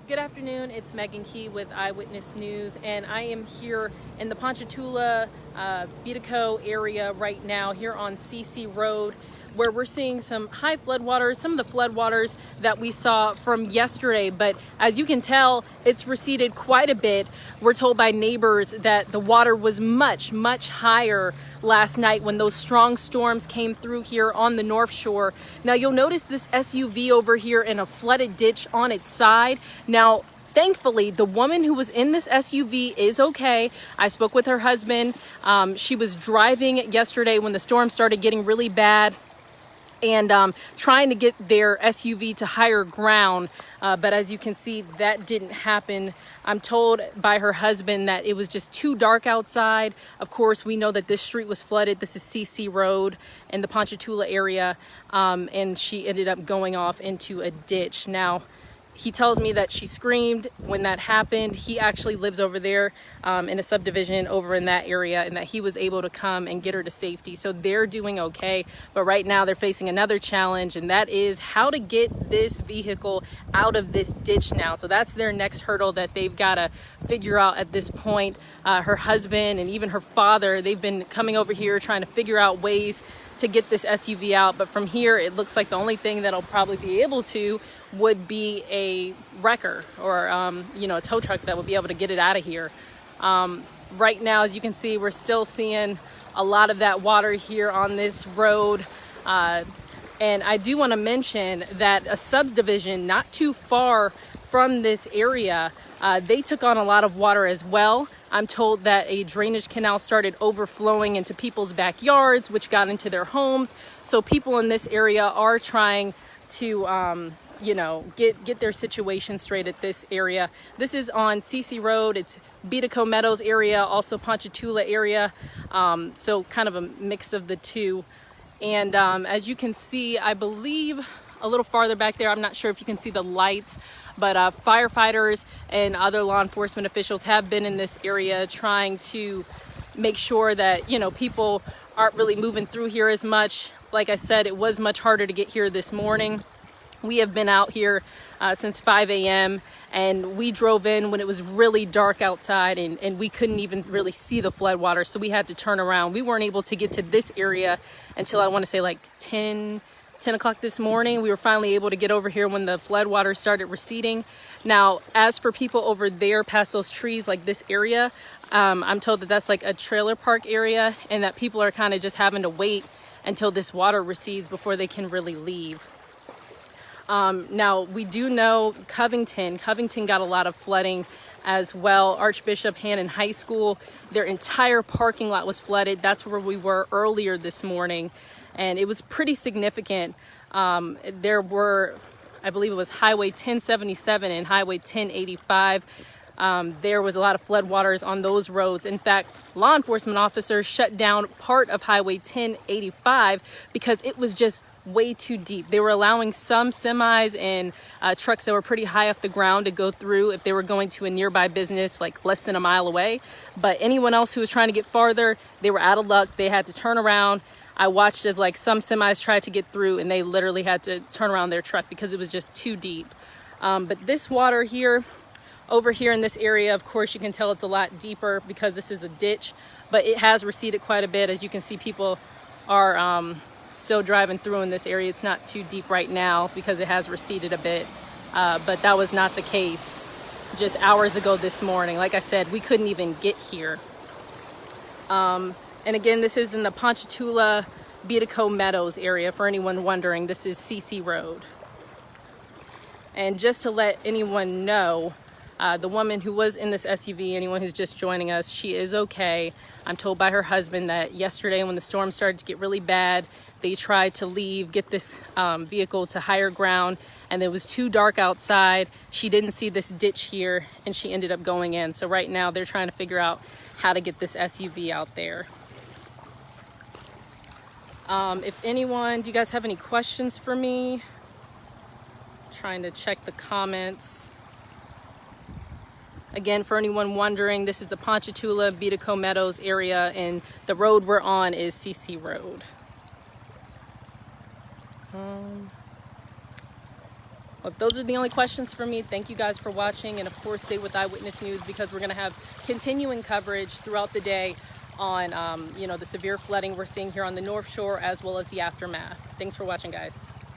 Good afternoon, it's Megan Key with Eyewitness News, and I am here in the Ponchatoula, Bedico area right now, here on CC Road, where we're seeing some high floodwaters, some of the floodwaters that we saw from yesterday. But as you can tell, it's receded quite a bit. We're told by neighbors that the water was much higher last night when those strong storms came through here on the North Shore. Now you'll notice this SUV over here in a flooded ditch on its side. Now, thankfully, the woman who was in this SUV is okay. I spoke with her husband. She was driving yesterday when the storm started getting really bad, and trying to get their SUV to higher ground. But as you can see, that didn't happen. I'm told by her husband that it was just too dark outside. Of course, we know that this street was flooded. This is CC Road in the Ponchatoula area. And she ended up going off into a ditch. Now, he tells me that she screamed when that happened. He actually lives over there in a subdivision over in that area, and that he was able to come and get her to safety. So they're doing okay. But right now they're facing another challenge, and that is how to get this vehicle out of this ditch now. So that's their next hurdle that they've got to figure out at this point. Her husband and even her father, they've been coming over here trying to figure out ways to get this SUV out. But from here, it looks like the only thing that'll probably be able to would be a wrecker or a tow truck that would be able to get it out of here. Right now, as you can see, we're still seeing a lot of that water here on this road. And I do want to mention that a subdivision not too far from this area, they took on a lot of water as well. I'm told that a drainage canal started overflowing into people's backyards, which got into their homes. So people in this area are trying to get their situation straight at this area. This is on CC Road. It's Bedico Meadows area, also Ponchatoula area. So kind of a mix of the two. And as you can see, I believe a little farther back there, I'm not sure if you can see the lights, but firefighters and other law enforcement officials have been in this area trying to make sure that, people aren't really moving through here as much. Like I said, it was much harder to get here this morning. We have been out here since 5 a.m. and we drove in when it was really dark outside, and we couldn't even really see the floodwaters, so we had to turn around. We weren't able to get to this area until I want to say like 10 o'clock this morning. We were finally able to get over here when the floodwaters started receding. Now, as for people over there past those trees, like this area, I'm told that that's like a trailer park area, and that people are kind of just having to wait until this water recedes before they can really leave. Now, we do know Covington got a lot of flooding as well. Archbishop Hannon High School, their entire parking lot was flooded. That's where we were earlier this morning, and it was pretty significant. There were, I believe it was Highway 1077 and Highway 1085. There was a lot of floodwaters on those roads. In fact, law enforcement officers shut down part of Highway 1085 because it was just way too deep. They were allowing some semis and trucks that were pretty high off the ground to go through if they were going to a nearby business like less than a mile away. But anyone else who was trying to get farther, they were out of luck. They had to turn around. I watched as like some semis tried to get through, and they literally had to turn around their truck because it was just too deep. But this water here, over here in this area, of course, you can tell it's a lot deeper because this is a ditch, but it has receded quite a bit. As you can see, people are still driving through in this area. It's not too deep right now because it has receded a bit, but that was not the case just hours ago this morning. Like I said, we couldn't even get here. And again, this is in the Ponchatoula Bedico Meadows area. For anyone wondering, this is CC Road. And just to let anyone know, the woman who was in this SUV, anyone who's just joining us, she is okay. I'm told by her husband that yesterday when the storm started to get really bad, they tried to leave, get this vehicle to higher ground, and it was too dark outside. She didn't see this ditch here, and she ended up going in. So right now they're trying to figure out how to get this SUV out there. If anyone, do you guys have any questions for me? Trying to check the comments. Again, for anyone wondering, this is the Ponchatoula Bedico Meadows area, and the road we're on is CC Road. Well, if those are the only questions for me, thank you guys for watching, and of course stay with Eyewitness News, because we're going to have continuing coverage throughout the day on the severe flooding we're seeing here on the North Shore, as well as the aftermath. Thanks for watching, guys.